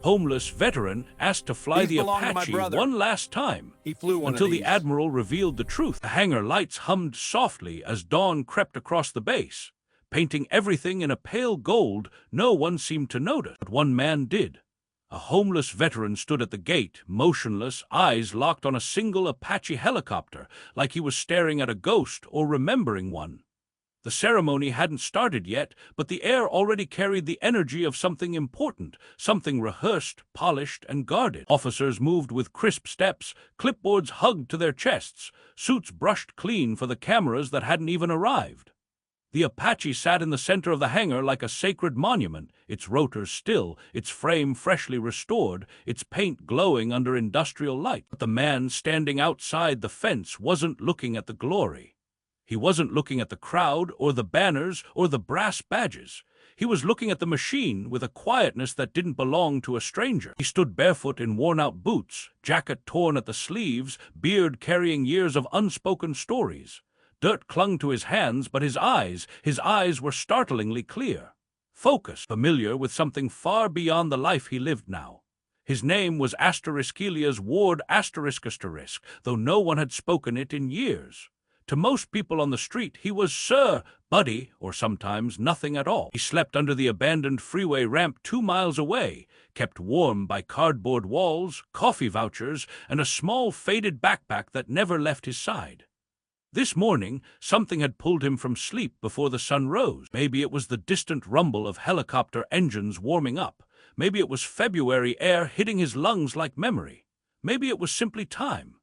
Homeless veteran asked to fly These the belong to my Apache brother. one last time. He flew one Until of the these. Admiral revealed the truth. The hangar lights hummed softly as dawn crept across the base, painting everything in a pale gold. No one seemed to notice, but one man did. A homeless veteran stood at the gate, motionless, eyes locked on a single Apache helicopter, like he was staring at a ghost or remembering one. The ceremony hadn't started yet, but the air already carried the energy of something important, something rehearsed, polished, and guarded. Officers moved with crisp steps, clipboards hugged to their chests, suits brushed clean for the cameras that hadn't even arrived. The Apache sat in the center of the hangar like a sacred monument, its rotors still, its frame freshly restored, its paint glowing under industrial light. But the man standing outside the fence wasn't looking at the glory. He wasn't looking at the crowd or the banners or the brass badges. He was looking at the machine with a quietness that didn't belong to a stranger. He stood barefoot in worn-out boots, jacket torn at the sleeves, beard carrying years of unspoken stories. Dirt clung to his hands, but his eyes were startlingly clear, focused, familiar with something far beyond the life he lived now. His name was *Elias Ward*, though no one had spoken it in years. To most people on the street, he was Sir, Buddy, or sometimes nothing at all. He slept under the abandoned freeway ramp 2 miles away, kept warm by cardboard walls, coffee vouchers, and a small faded backpack that never left his side. This morning, something had pulled him from sleep before the sun rose. Maybe it was the distant rumble of helicopter engines warming up. Maybe it was February air hitting his lungs like memory. Maybe it was simply time.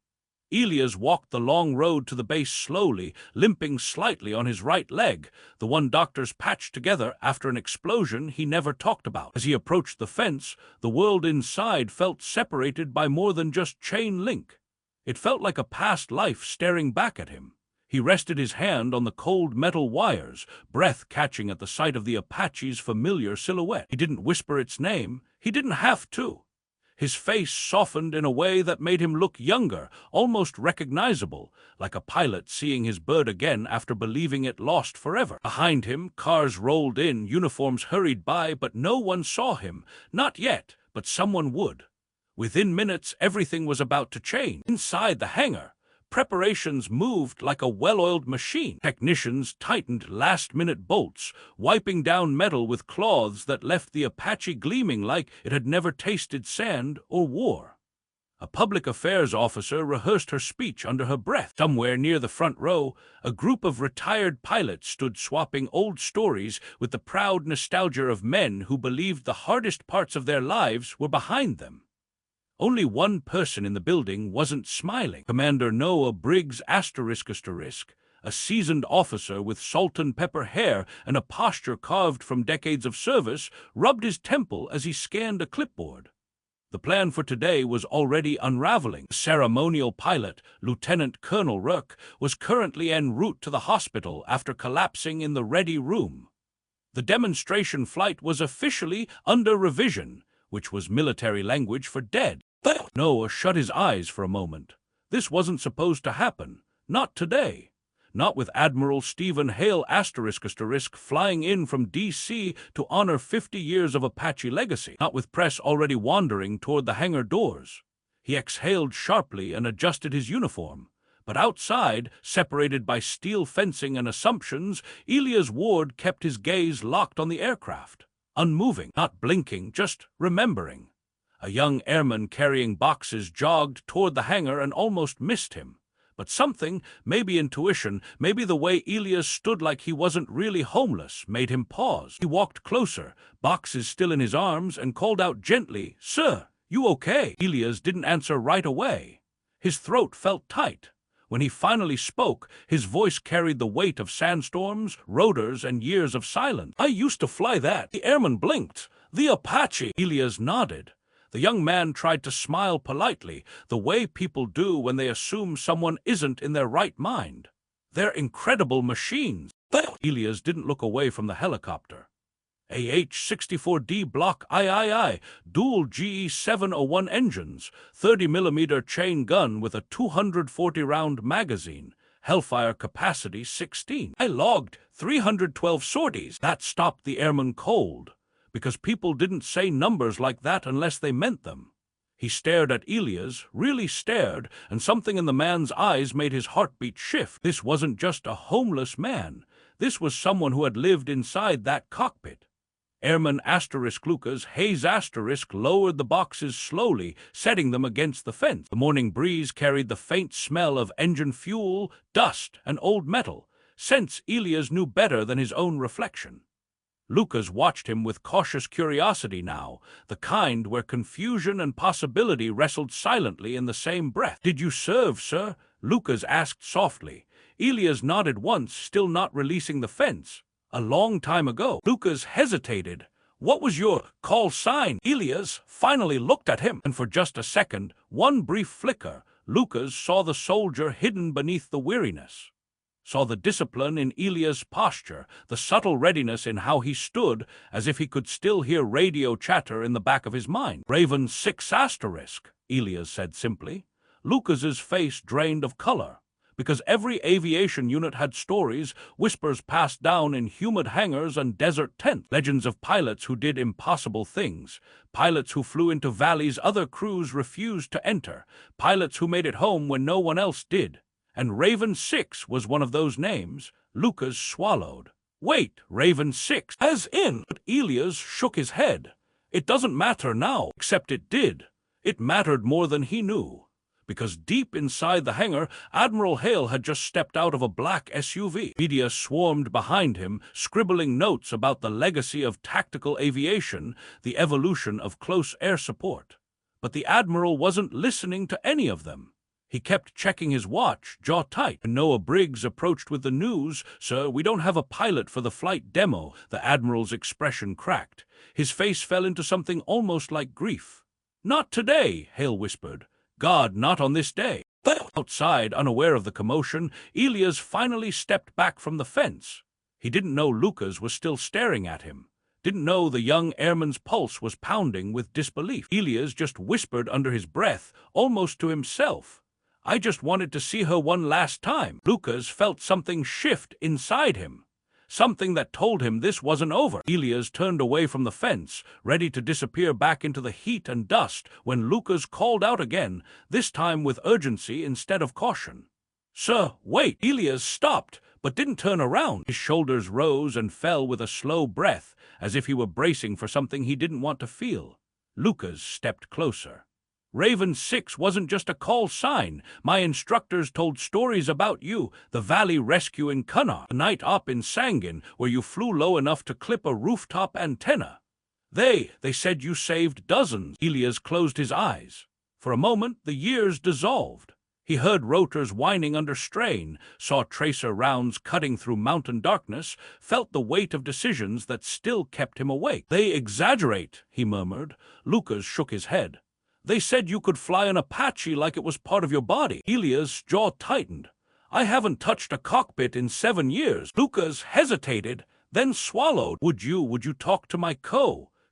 Elias walked the long road to the base slowly, limping slightly on his right leg, the one doctors patched together after an explosion he never talked about. As he approached the fence, the world inside felt separated by more than just chain link. It felt like a past life staring back at him. He rested his hand on the cold metal wires, breath catching at the sight of the Apache's familiar silhouette. He didn't whisper its name. He didn't have to. His face softened in a way that made him look younger, almost recognizable, like a pilot seeing his bird again after believing it lost forever. Behind him, cars rolled in, uniforms hurried by, but no one saw him. Not yet, but someone would. Within minutes, everything was about to change. Inside the hangar, preparations moved like a well-oiled machine. Technicians tightened last-minute bolts, wiping down metal with cloths that left the Apache gleaming like it had never tasted sand or war. A public affairs officer rehearsed her speech under her breath. Somewhere near the front row, a group of retired pilots stood swapping old stories with the proud nostalgia of men who believed the hardest parts of their lives were behind them. Only one person in the building wasn't smiling. Commander Noah Briggs **, a seasoned officer with salt and pepper hair and a posture carved from decades of service, rubbed his temple as he scanned a clipboard. The plan for today was already unraveling. The ceremonial pilot, Lieutenant Colonel Rourke, was currently en route to the hospital after collapsing in the ready room. The demonstration flight was officially under revision, which was military language for dead. Noah shut his eyes for a moment. This wasn't supposed to happen. Not today. Not with Admiral Stephen Hale ** flying in from D.C. to honor 50 years of Apache legacy. Not with press already wandering toward the hangar doors. He exhaled sharply and adjusted his uniform. But outside, separated by steel fencing and assumptions, Elias Ward kept his gaze locked on the aircraft. Unmoving, not blinking, just remembering. A young airman carrying boxes jogged toward the hangar and almost missed him. But something, maybe intuition, maybe the way Elias stood like he wasn't really homeless, made him pause. He walked closer, boxes still in his arms, and called out gently, "Sir, you okay?" Elias didn't answer right away. His throat felt tight. When he finally spoke, his voice carried the weight of sandstorms, rotors, and years of silence. "I used to fly that." The airman blinked. "The Apache." Elias nodded. The young man tried to smile politely, the way people do when they assume someone isn't in their right mind. "They're incredible machines." Elias didn't look away from the helicopter. AH-64D Block III, dual GE-701 engines, 30mm chain gun with a 240-round magazine, Hellfire capacity 16. I logged 312 sorties. That stopped the airman cold. because people didn't say numbers like that unless they meant them. He stared at Elias, really stared, and something in the man's eyes made his heartbeat shift. This wasn't just a homeless man. This was someone who had lived inside that cockpit. Airman Lucas Hayes lowered the boxes slowly, setting them against the fence. The morning breeze carried the faint smell of engine fuel, dust, and old metal, scents Elias knew better than his own reflection. Lucas watched him with cautious curiosity now, the kind where confusion and possibility wrestled silently in the same breath. "Did you serve, sir?" Lucas asked softly. Elias nodded once, still not releasing the fence. "A long time ago." Lucas hesitated. "What was your call sign?" Elias finally looked at him, and for just a second, one brief flicker, Lucas saw the soldier hidden beneath the weariness. Saw the discipline in Elias' posture, the subtle readiness in how he stood, as if he could still hear radio chatter in the back of his mind. "Raven 6 asterisk," Elias said simply. Lucas's face drained of color, because every aviation unit had stories, whispers passed down in humid hangars and desert tents, legends of pilots who did impossible things, pilots who flew into valleys other crews refused to enter, pilots who made it home when no one else did. And Raven 6 was one of those names. Lucas swallowed. "Wait, Raven 6, as in?" But Elias shook his head. "It doesn't matter now, except it did. It mattered more than he knew. Because deep inside the hangar, Admiral Hale had just stepped out of a black SUV. Media swarmed behind him, scribbling notes about the legacy of tactical aviation, the evolution of close air support. But the Admiral wasn't listening to any of them. He kept checking his watch, jaw tight. When Noah Briggs approached with the news, "Sir, we don't have a pilot for the flight demo," the Admiral's expression cracked. His face fell into something almost like grief. "Not today," Hale whispered. "God, not on this day." Outside, unaware of the commotion, Elias finally stepped back from the fence. He didn't know Lucas was still staring at him. Didn't know the young airman's pulse was pounding with disbelief. Elias just whispered under his breath, almost to himself, "I just wanted to see her one last time." Lucas felt something shift inside him, something that told him this wasn't over. Elias turned away from the fence, ready to disappear back into the heat and dust, when Lucas called out again, this time with urgency instead of caution. "Sir, wait!" Elias stopped, but didn't turn around. His shoulders rose and fell with a slow breath, as if he were bracing for something he didn't want to feel. Lucas stepped closer. "Raven 6 wasn't just a call sign. My instructors told stories about you, the Valley Rescue in Cunnar, the night op in Sangin, where you flew low enough to clip a rooftop antenna. They said you saved dozens." Elias closed his eyes. For a moment, the years dissolved. He heard rotors whining under strain, saw tracer rounds cutting through mountain darkness, felt the weight of decisions that still kept him awake. "They exaggerate," he murmured. Lucas shook his head. "They said you could fly an Apache like it was part of your body." Elias' jaw tightened. "I haven't touched a cockpit in 7 years." Lucas hesitated, then swallowed. Would you talk to my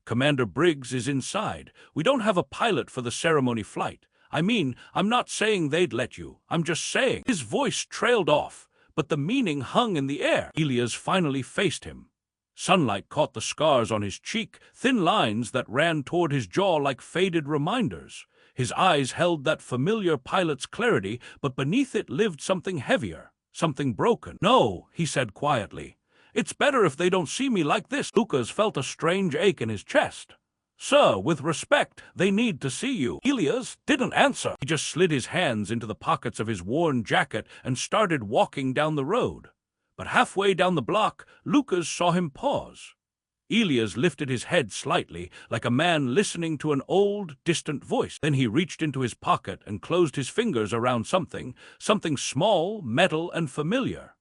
Commander Briggs is inside. We don't have a pilot for the ceremony flight. I mean, I'm not saying they'd let you. I'm just saying." His voice trailed off, but the meaning hung in the air. Elias finally faced him. Sunlight caught the scars on his cheek, thin lines that ran toward his jaw like faded reminders. His eyes held that familiar pilot's clarity, but beneath it lived something heavier, something broken. "No," he said quietly. "It's better if they don't see me like this." Lucas felt a strange ache in his chest. "Sir, with respect, they need to see you." Elias didn't answer. He just slid his hands into the pockets of his worn jacket and started walking down the road. But halfway down the block, Lucas saw him pause. Elias lifted his head slightly, like a man listening to an old, distant voice. Then he reached into his pocket and closed his fingers around something small, metal, and familiar.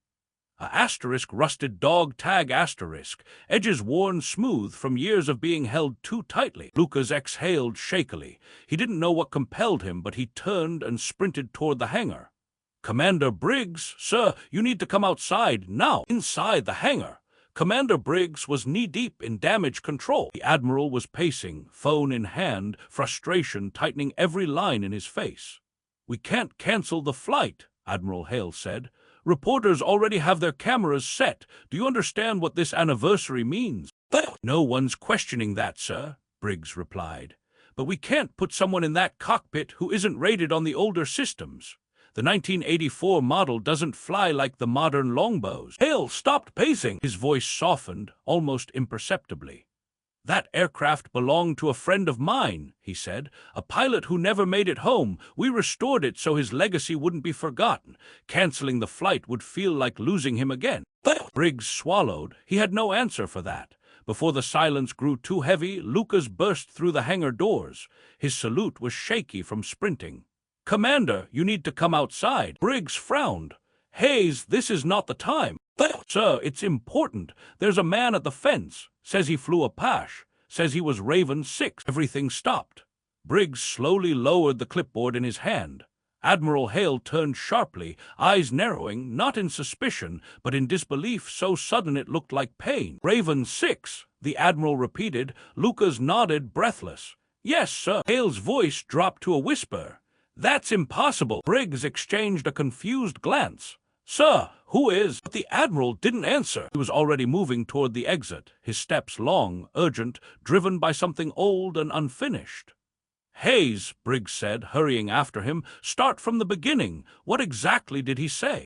A asterisk rusted dog tag asterisk, edges worn smooth from years of being held too tightly. Lucas exhaled shakily. He didn't know what compelled him, but he turned and sprinted toward the hangar. "Commander Briggs, sir, you need to come outside, now." Inside the hangar, Commander Briggs was knee-deep in damage control. The Admiral was pacing, phone in hand, frustration tightening every line in his face. "We can't cancel the flight," Admiral Hale said. Reporters already have their cameras set. Do you understand what this anniversary means? No one's questioning that, sir, Briggs replied. But we can't put someone in that cockpit who isn't rated on the older systems. The 1984 model doesn't fly like the modern longbows. Hale stopped pacing. His voice softened, almost imperceptibly. That aircraft belonged to a friend of mine, he said, a pilot who never made it home. We restored it so his legacy wouldn't be forgotten. Canceling the flight would feel like losing him again. Briggs swallowed. He had no answer for that. Before the silence grew too heavy, Lucas burst through the hangar doors. His salute was shaky from sprinting. "Commander, you need to come outside." Briggs frowned. "Hayes, this is not the time." "Sir, it's important. There's a man at the fence. Says he flew Apache. Says he was Raven 6. Everything stopped. Briggs slowly lowered the clipboard in his hand. Admiral Hale turned sharply, eyes narrowing, not in suspicion, but in disbelief so sudden it looked like pain. "Raven 6, the Admiral repeated. Lucas nodded, breathless. "Yes, sir." Hale's voice dropped to a whisper. "That's impossible." Briggs exchanged a confused glance. "Sir, who is—" But the Admiral didn't answer. He was already moving toward the exit, his steps long, urgent, driven by something old and unfinished. "Hayes," Briggs said, hurrying after him, "start from the beginning. What exactly did he say?"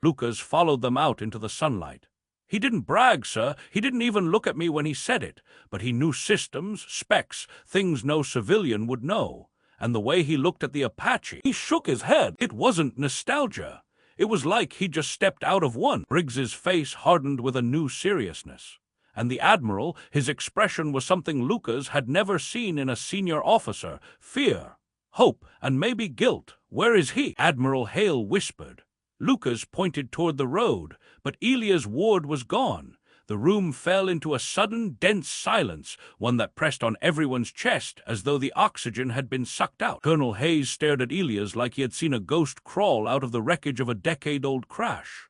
Lucas followed them out into the sunlight. "He didn't brag, sir. He didn't even look at me when he said it. But he knew systems, specs, things no civilian would know. And the way he looked at the Apache, he shook his head. It wasn't nostalgia. It was like he'd just stepped out of one." Briggs's face hardened with a new seriousness. And the Admiral, his expression was something Lucas had never seen in a senior officer: fear, hope, and maybe guilt. "Where is he?" Admiral Hale whispered. Lucas pointed toward the road, but Elia's ward was gone. The room fell into a sudden, dense silence, one that pressed on everyone's chest as though the oxygen had been sucked out. Colonel Hayes stared at Elias like he had seen a ghost crawl out of the wreckage of a decade-old crash.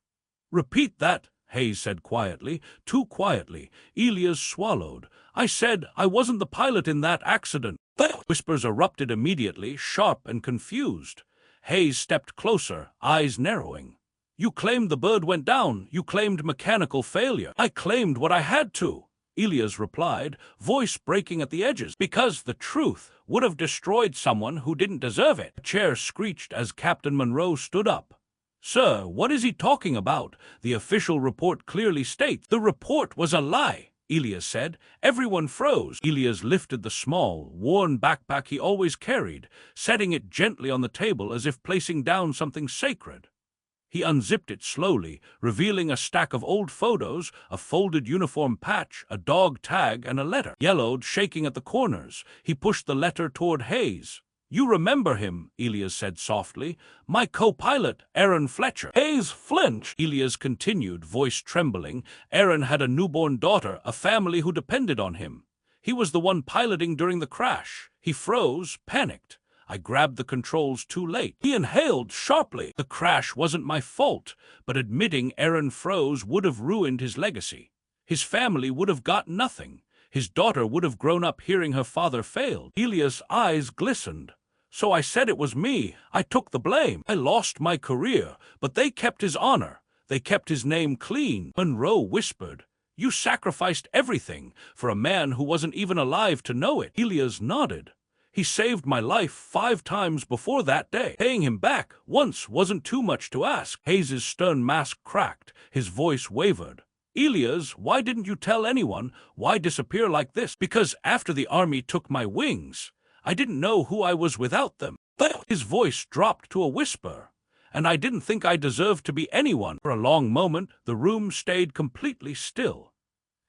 "Repeat that," Hayes said quietly, too quietly. Elias swallowed. "I said I wasn't the pilot in that accident." Whispers erupted immediately, sharp and confused. Hayes stepped closer, eyes narrowing. "You claimed the bird went down. You claimed mechanical failure." "I claimed what I had to," Elias replied, voice breaking at the edges, "because the truth would have destroyed someone who didn't deserve it." A chair screeched as Captain Monroe stood up. "Sir, what is he talking about? The official report clearly states—" "The report was a lie," Elias said. Everyone froze. Elias lifted the small, worn backpack he always carried, setting it gently on the table as if placing down something sacred. He unzipped it slowly, revealing a stack of old photos, a folded uniform patch, a dog tag, and a letter, yellowed, shaking at the corners. He pushed the letter toward Hayes. "You remember him," Elias said softly. "My co-pilot, Aaron Fletcher." Hayes flinched. Elias continued, voice trembling. "Aaron had a newborn daughter, a family who depended on him. He was the one piloting during the crash." He froze, panicked. "I grabbed the controls too late." He inhaled sharply. "The crash wasn't my fault, but admitting Aaron froze would have ruined his legacy. His family would have got nothing. His daughter would have grown up hearing her father failed." Elias' eyes glistened. "So I said it was me. I took the blame. I lost my career, but they kept his honor. They kept his name clean." Monroe whispered, "You sacrificed everything for a man who wasn't even alive to know it." Elias nodded. "He saved my life 5 times before that day. Paying him back once wasn't too much to ask." Hayes's stern mask cracked. His voice wavered. "Elias, why didn't you tell anyone? Why disappear like this?" "Because after the army took my wings, I didn't know who I was without them." His voice dropped to a whisper. "And I didn't think I deserved to be anyone." For a long moment, the room stayed completely still.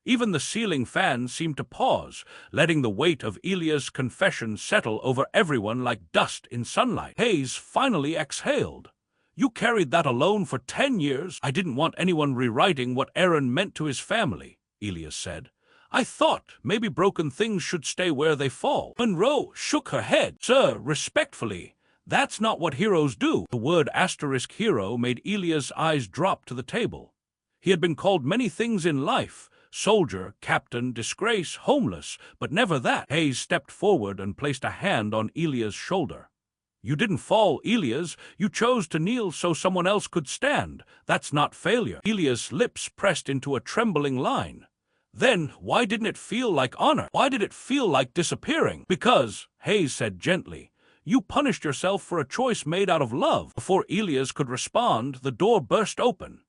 Even the ceiling fan seemed to pause, letting the weight of Elias' confession settle over everyone like dust in sunlight. Hayes finally exhaled. "You carried that alone for 10 years. I didn't want anyone rewriting what Aaron meant to his family," Elias said. "I thought maybe broken things should stay where they fall." Monroe shook her head. "Sir, respectfully, that's not what heroes do." The word *hero made Elias' eyes drop to the table. He had been called many things in life: soldier, captain, disgrace, homeless, but never that. Hayes stepped forward and placed a hand on Elias' shoulder. You didn't fall, Elias. You chose to kneel so someone else could stand. That's not failure. Elias' lips pressed into a trembling line. Then, why didn't it feel like honor? Why did it feel like disappearing? Because, Hayes said gently, you punished yourself for a choice made out of love. Before Elias could respond, the door burst open.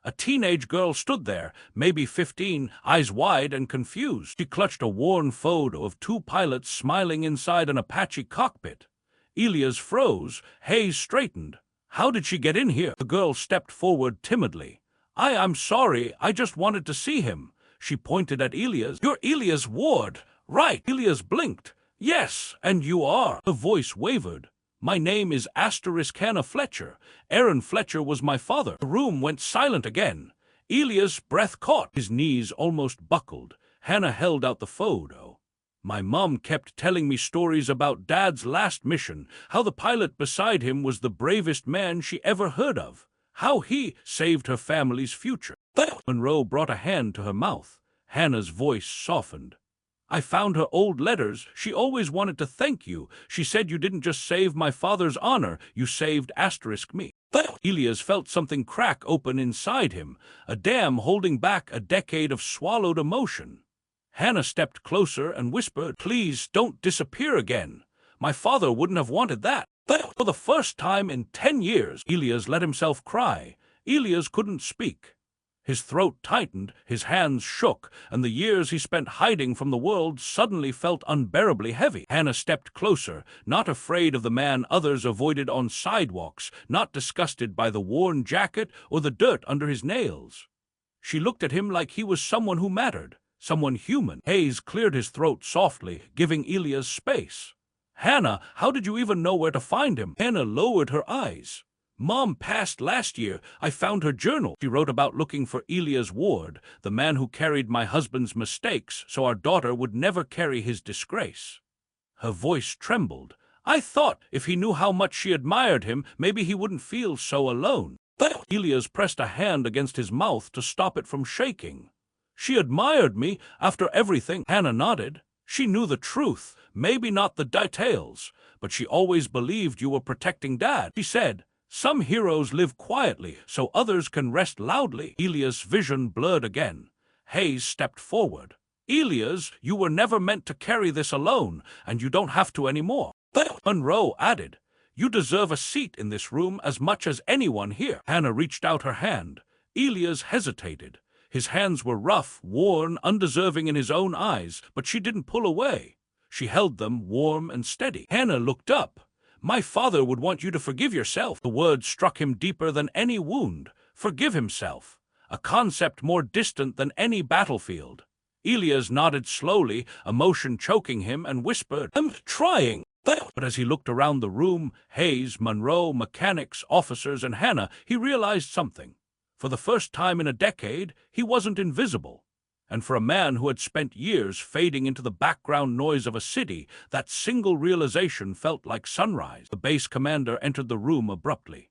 A teenage girl stood there, maybe 15, eyes wide and confused. She clutched a worn photo of two pilots smiling inside an Apache cockpit. Elias froze. Hayes straightened. How did she get in here? The girl stepped forward timidly. I'm sorry, I just wanted to see him. She pointed at Elias. You're Elias Ward, right? Elias blinked. Yes, and you are. The voice wavered. My name is Hannah Fletcher. Aaron Fletcher was my father. The room went silent again. Elias' breath caught. His knees almost buckled. Hannah held out the photo. My mom kept telling me stories about Dad's last mission, how the pilot beside him was the bravest man she ever heard of, how he saved her family's future. Monroe brought a hand to her mouth. Hannah's voice softened. I found her old letters. She always wanted to thank you. She said you didn't just save my father's honor, you saved me. Elias felt something crack open inside him, a dam holding back a decade of swallowed emotion. Hannah stepped closer and whispered, Please don't disappear again. My father wouldn't have wanted that. For the first time in 10 years, Elias let himself cry. Elias couldn't speak. His throat tightened, his hands shook, and the years he spent hiding from the world suddenly felt unbearably heavy. Hannah stepped closer, not afraid of the man others avoided on sidewalks, not disgusted by the worn jacket or the dirt under his nails. She looked at him like he was someone who mattered. Someone human. Hayes cleared his throat softly, giving Elias space. Hannah, how did you even know where to find him? Hannah lowered her eyes. Mom passed last year. I found her journal. She wrote about looking for Elias Ward, the man who carried my husband's mistakes so our daughter would never carry his disgrace. Her voice trembled. I thought if he knew how much she admired him, maybe he wouldn't feel so alone. Elias pressed a hand against his mouth to stop it from shaking. She admired me after everything. Hannah nodded. She knew the truth, maybe not the details, but she always believed you were protecting Dad. She said, some heroes live quietly so others can rest loudly. Elias' vision blurred again. Hayes stepped forward. Elias, you were never meant to carry this alone, and you don't have to anymore. Monroe added, you deserve a seat in this room as much as anyone here. Hannah reached out her hand. Elias hesitated. His hands were rough, worn, undeserving in his own eyes, but she didn't pull away. She held them warm and steady. Hannah looked up. My father would want you to forgive yourself. The word struck him deeper than any wound. Forgive himself. A concept more distant than any battlefield. Elias nodded slowly, emotion choking him, and whispered, I'm trying. But as he looked around the room, Hayes, Monroe, mechanics, officers, and Hannah, he realized something. For the first time in a decade, he wasn't invisible. And for a man who had spent years fading into the background noise of a city, that single realization felt like sunrise. The base commander entered the room abruptly.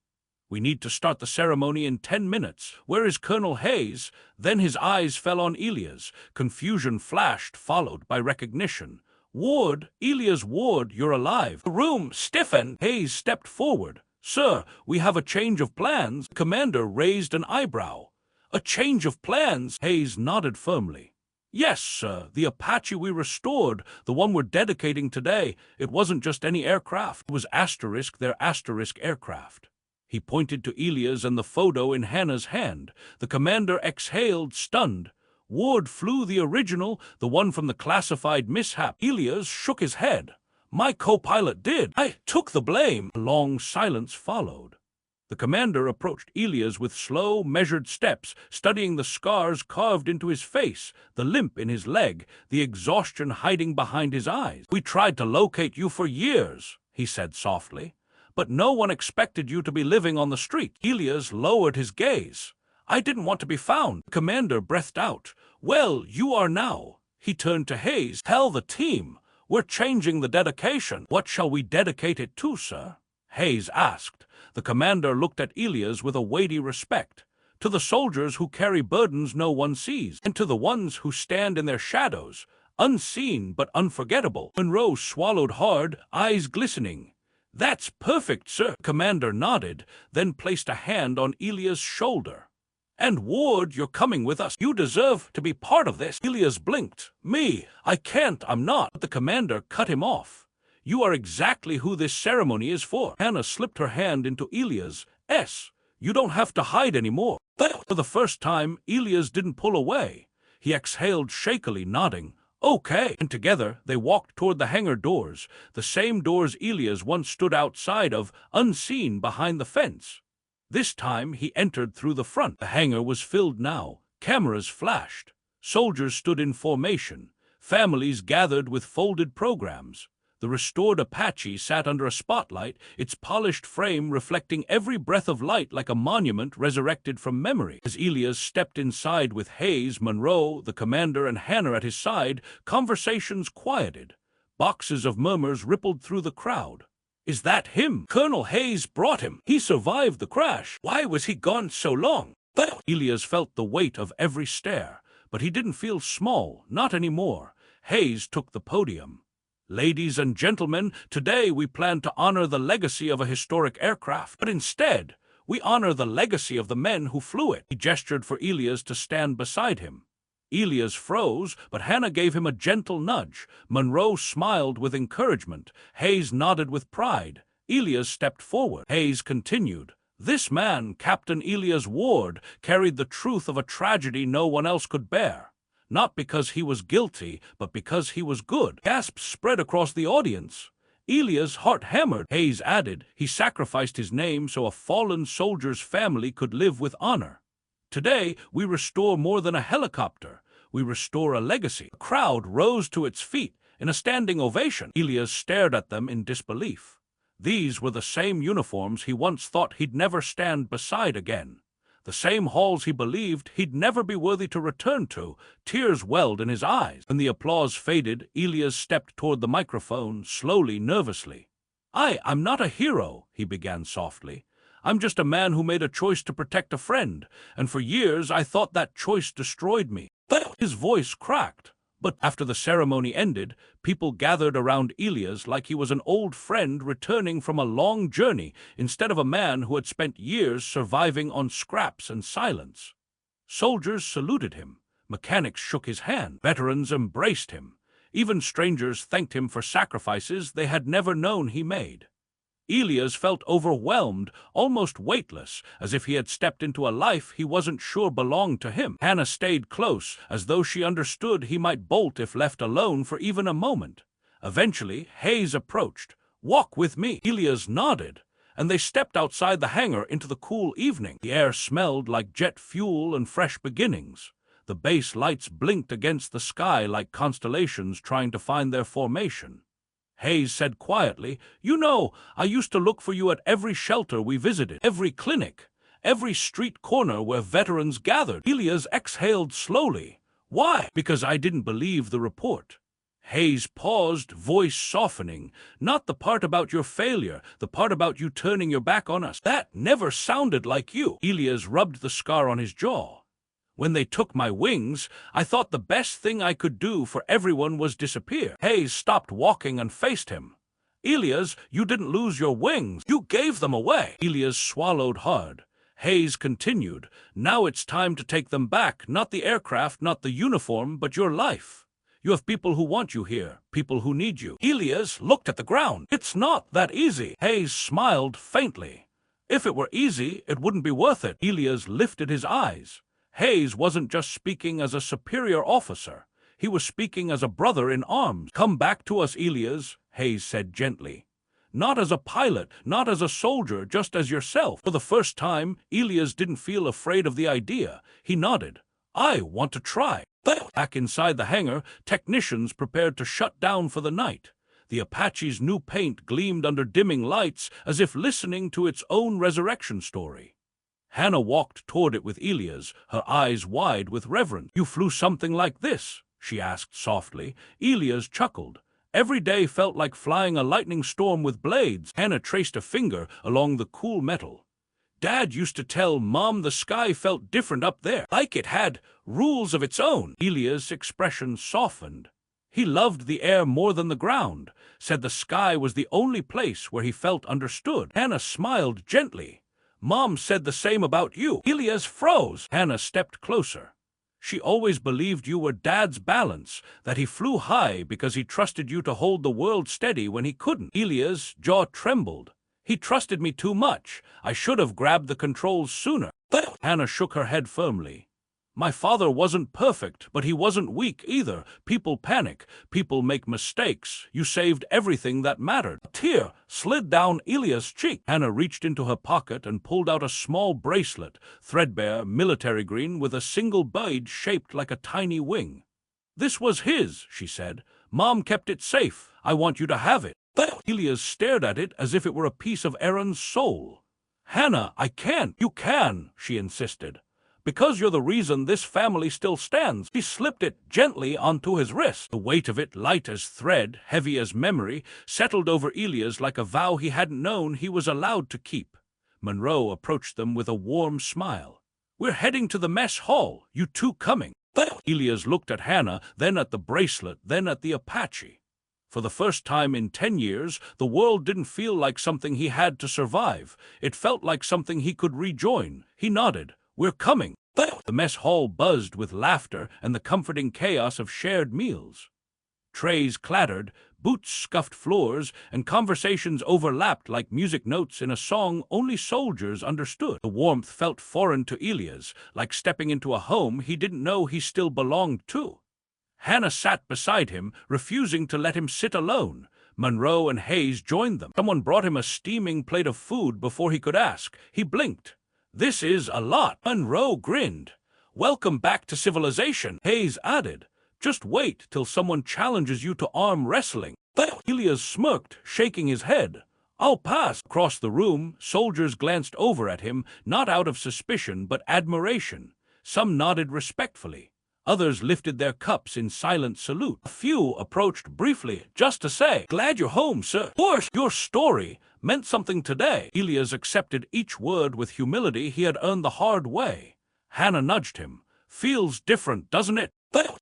We need to start the ceremony in 10 minutes. Where is Colonel Hayes? Then his eyes fell on Elias. Confusion flashed, followed by recognition. Ward, Elias Ward, you're alive. The room stiffened. Hayes stepped forward. Sir, we have a change of plans. The commander raised an eyebrow. A change of plans? Hayes nodded firmly. Yes, sir, the Apache we restored, the one we're dedicating today, it wasn't just any aircraft. It was their aircraft. He pointed to Elias and the photo in Hannah's hand. The commander exhaled, stunned. Ward flew the original, the one from the classified mishap. Elias shook his head. My co-pilot did. I took the blame. A long silence followed. The commander approached Elias with slow, measured steps, studying the scars carved into his face, the limp in his leg, the exhaustion hiding behind his eyes. We tried to locate you for years, he said softly, but no one expected you to be living on the street. Elias lowered his gaze. I didn't want to be found. The commander breathed out. Well, you are now. He turned to Hayes. Tell the team. We're changing the dedication. What shall we dedicate it to, sir? Hayes asked. The commander looked at Elias with a weighty respect. To the soldiers who carry burdens no one sees, and to the ones who stand in their shadows, unseen but unforgettable. Monroe swallowed hard, eyes glistening. "That's perfect, sir." Commander nodded, then placed a hand on Elia's shoulder. "And Ward, you're coming with us. You deserve to be part of this." Elias blinked. "Me? I can't, I'm not." But the commander cut him off. "You are exactly who this ceremony is for." Hannah slipped her hand into Elias. "You don't have to hide anymore." For the first time, Elias didn't pull away. He exhaled shakily, nodding. "Okay." And together they walked toward the hangar doors, the same doors Elias once stood outside of, unseen behind the fence. This time he entered through the front. The hangar was filled now. Cameras flashed. Soldiers stood in formation. Families gathered with folded programs. The restored Apache sat under a spotlight, its polished frame reflecting every breath of light like a monument resurrected from memory. As Elias stepped inside with Hayes, Monroe, the commander, and Hannah at his side, conversations quieted. Boxes of murmurs rippled through the crowd. "Is that him? Colonel Hayes brought him. He survived the crash. Why was he gone so long?" Elias felt the weight of every stare, but he didn't feel small, not anymore. Hayes took the podium. "Ladies and gentlemen, today we plan to honor the legacy of a historic aircraft, but instead, we honor the legacy of the men who flew it." He gestured for Elias to stand beside him. Elias froze, but Hannah gave him a gentle nudge. Monroe smiled with encouragement. Hayes nodded with pride. Elias stepped forward. Hayes continued. "This man, Captain Elias Ward, carried the truth of a tragedy no one else could bear. Not because he was guilty, but because he was good." Gasps spread across the audience. Elias' heart hammered. Hayes added, "He sacrificed his name so a fallen soldier's family could live with honor. Today, we restore more than a helicopter. We restore a legacy." The crowd rose to its feet in a standing ovation. Elias stared at them in disbelief. These were the same uniforms he once thought he'd never stand beside again. The same halls he believed he'd never be worthy to return to. Tears welled in his eyes. When the applause faded, Elias stepped toward the microphone, slowly, nervously. I'm not a hero," he began softly. "I'm just a man who made a choice to protect a friend, and for years I thought that choice destroyed me." His voice cracked. But after the ceremony ended, people gathered around Elias like he was an old friend returning from a long journey instead of a man who had spent years surviving on scraps and silence. Soldiers saluted him. Mechanics shook his hand. Veterans embraced him. Even strangers thanked him for sacrifices they had never known he made. Elias felt overwhelmed, almost weightless, as if he had stepped into a life he wasn't sure belonged to him. Hannah stayed close, as though she understood he might bolt if left alone for even a moment. Eventually, Hayes approached. "Walk with me." Elias nodded, and they stepped outside the hangar into the cool evening. The air smelled like jet fuel and fresh beginnings. The base lights blinked against the sky like constellations trying to find their formation. Hayes said quietly, "You know, I used to look for you at every shelter we visited, every clinic, every street corner where veterans gathered." Elias exhaled slowly. "Why?" "Because I didn't believe the report." Hayes paused, voice softening. "Not the part about your failure, the part about you turning your back on us. That never sounded like you." Elias rubbed the scar on his jaw. "When they took my wings, I thought the best thing I could do for everyone was disappear." Hayes stopped walking and faced him. "Elias, you didn't lose your wings. You gave them away." Elias swallowed hard. Hayes continued, "Now it's time to take them back, not the aircraft, not the uniform, but your life. You have people who want you here, people who need you." Elias looked at the ground. "It's not that easy." Hayes smiled faintly. "If it were easy, it wouldn't be worth it." Elias lifted his eyes. Hayes wasn't just speaking as a superior officer. He was speaking as a brother in arms. "Come back to us, Elias," Hayes said gently. "Not as a pilot, not as a soldier, just as yourself." For the first time, Elias didn't feel afraid of the idea. He nodded. "I want to try." Back inside the hangar, technicians prepared to shut down for the night. The Apache's new paint gleamed under dimming lights as if listening to its own resurrection story. Hannah walked toward it with Elias, her eyes wide with reverence. "You flew something like this?" she asked softly. Elias chuckled. "Every day felt like flying a lightning storm with blades." Hannah traced a finger along the cool metal. "Dad used to tell Mom the sky felt different up there, like it had rules of its own." Elias' expression softened. He loved the air more than the ground, said the sky was the only place where he felt understood. Hannah smiled gently. Mom said the same about you. Elias froze. Hannah stepped closer. She always believed you were Dad's balance, that he flew high because he trusted you to hold the world steady when he couldn't. Elias' jaw trembled. He trusted me too much. I should have grabbed the controls sooner. Hannah shook her head firmly. My father wasn't perfect, but he wasn't weak either. People panic. People make mistakes. You saved everything that mattered. A tear slid down Elias' cheek. Hannah reached into her pocket and pulled out a small bracelet, threadbare, military green, with a single bead shaped like a tiny wing. This was his, she said. Mom kept it safe. I want you to have it. Elias stared at it as if it were a piece of Aaron's soul. Hannah, I can't. You can, she insisted. Because you're the reason this family still stands. He slipped it gently onto his wrist. The weight of it, light as thread, heavy as memory, settled over Elias like a vow he hadn't known he was allowed to keep. Monroe approached them with a warm smile. We're heading to the mess hall. You two coming? Elias looked at Hannah, then at the bracelet, then at the Apache. For the first time in 10 years, the world didn't feel like something he had to survive. It felt like something he could rejoin. He nodded. We're coming. The mess hall buzzed with laughter and the comforting chaos of shared meals. Trays clattered, boots scuffed floors, and conversations overlapped like music notes in a song only soldiers understood. The warmth felt foreign to Elias, like stepping into a home he didn't know he still belonged to. Hannah sat beside him, refusing to let him sit alone. Monroe and Hayes joined them. Someone brought him a steaming plate of food before he could ask. He blinked. This is a lot. Monroe grinned. Welcome back to civilization, Hayes added. Just wait till someone challenges you to arm wrestling. Elias smirked, shaking his head. I'll pass. Across the room, soldiers glanced over at him, not out of suspicion but admiration. Some nodded respectfully. Others lifted their cups in silent salute. A few approached briefly, just to say, Glad you're home, sir. Of course, your story meant something today. Elias accepted each word with humility he had earned the hard way. Hannah nudged him. Feels different, doesn't it?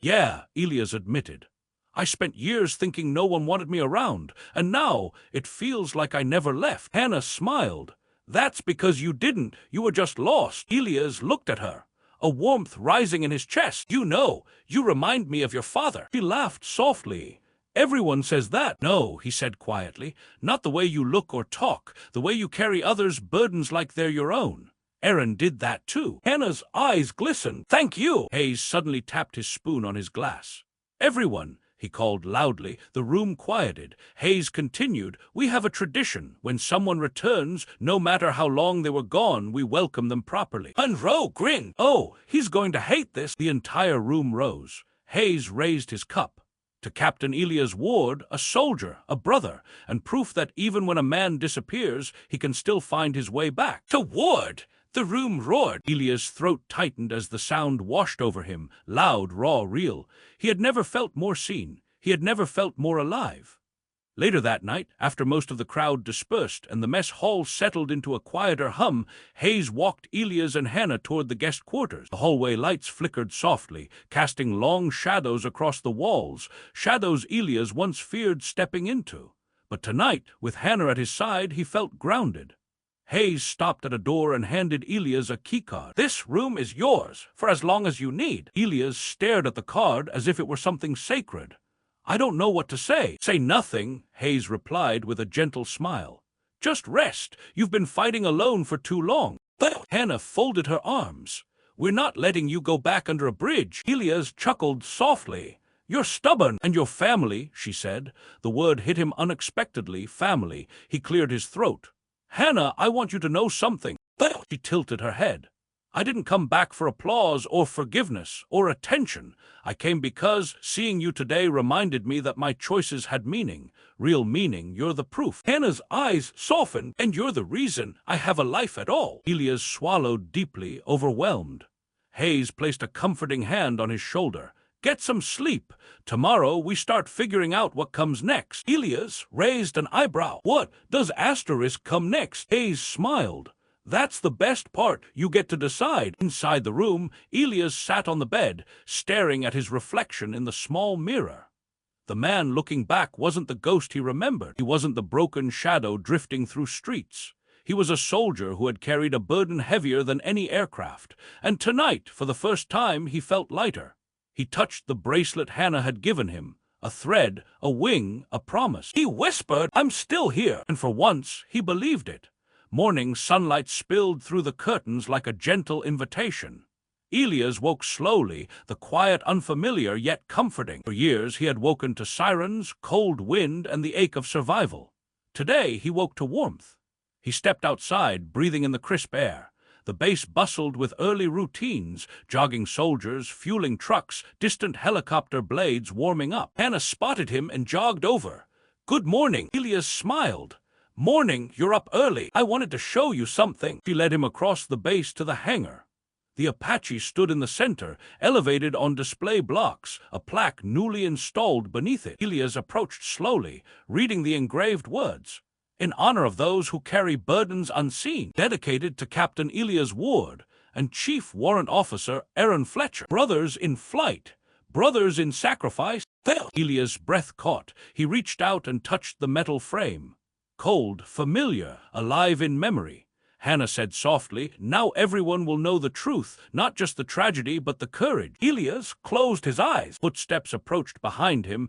Yeah, Elias admitted. I spent years thinking no one wanted me around, and now it feels like I never left. Hannah smiled. That's because you didn't. You were just lost. Elias looked at her, a warmth rising in his chest. You know, you remind me of your father. She laughed softly. Everyone says that. No, he said quietly. Not the way you look or talk, the way you carry others' burdens like they're your own. Aaron did that too. Hannah's eyes glistened. Thank you. Hayes suddenly tapped his spoon on his glass. Everyone, he called loudly. The room quieted. Hayes continued, we have a tradition. When someone returns, no matter how long they were gone, we welcome them properly. Monroe grinned. Oh, he's going to hate this. The entire room rose. Hayes raised his cup. To Captain Elias Ward, a soldier, a brother, and proof that even when a man disappears, he can still find his way back. To Ward! The room roared. Elias' throat tightened as the sound washed over him, loud, raw, real. He had never felt more seen. He had never felt more alive. Later that night, after most of the crowd dispersed and the mess hall settled into a quieter hum, Hayes walked Elias and Hannah toward the guest quarters. The hallway lights flickered softly, casting long shadows across the walls, shadows Elias once feared stepping into. But tonight, with Hannah at his side, he felt grounded. Hayes stopped at a door and handed Elias a keycard. This room is yours, for as long as you need. Elias stared at the card as if it were something sacred. I don't know what to say. Say nothing, Hayes replied with a gentle smile. Just rest. You've been fighting alone for too long. Hannah folded her arms. We're not letting you go back under a bridge. Elias chuckled softly. You're stubborn. And your family, she said. The word hit him unexpectedly, family. He cleared his throat. Hannah, I want you to know something. She tilted her head. I didn't come back for applause or forgiveness or attention. I came because seeing you today reminded me that my choices had meaning. Real meaning, you're the proof. Hannah's eyes softened. And you're the reason I have a life at all. Elias swallowed deeply, overwhelmed. Hayes placed a comforting hand on his shoulder. Get some sleep. Tomorrow we start figuring out what comes next. Elias raised an eyebrow. What does asterisk come next? Hayes smiled. That's the best part. You get to decide. Inside the room, Elias sat on the bed, staring at his reflection in the small mirror. The man looking back wasn't the ghost he remembered. He wasn't the broken shadow drifting through streets. He was a soldier who had carried a burden heavier than any aircraft, and tonight, for the first time, he felt lighter. He touched the bracelet Hannah had given him, a thread, a wing, a promise. He whispered, "I'm still here," and for once he believed it. Morning sunlight spilled through the curtains like a gentle invitation. Elias woke slowly, the quiet unfamiliar yet comforting. For years he had woken to sirens, cold wind, and the ache of survival. Today he woke to warmth. He stepped outside, breathing in the crisp air. The base bustled with early routines, jogging soldiers, fueling trucks, distant helicopter blades warming up. Hannah spotted him and jogged over. "Good morning." Elias smiled. "Morning, you're up early. I wanted to show you something." She led him across the base to the hangar. The Apache stood in the center, elevated on display blocks, a plaque newly installed beneath it. Elias approached slowly, reading the engraved words. "In honor of those who carry burdens unseen, dedicated to Captain Elias Ward and Chief Warrant Officer Aaron Fletcher. Brothers in flight, brothers in sacrifice." Elias' breath caught. He reached out and touched the metal frame. Cold, familiar, alive in memory. Hannah said softly, "Now everyone will know the truth, not just the tragedy but the courage." Elias closed his eyes. Footsteps approached behind him,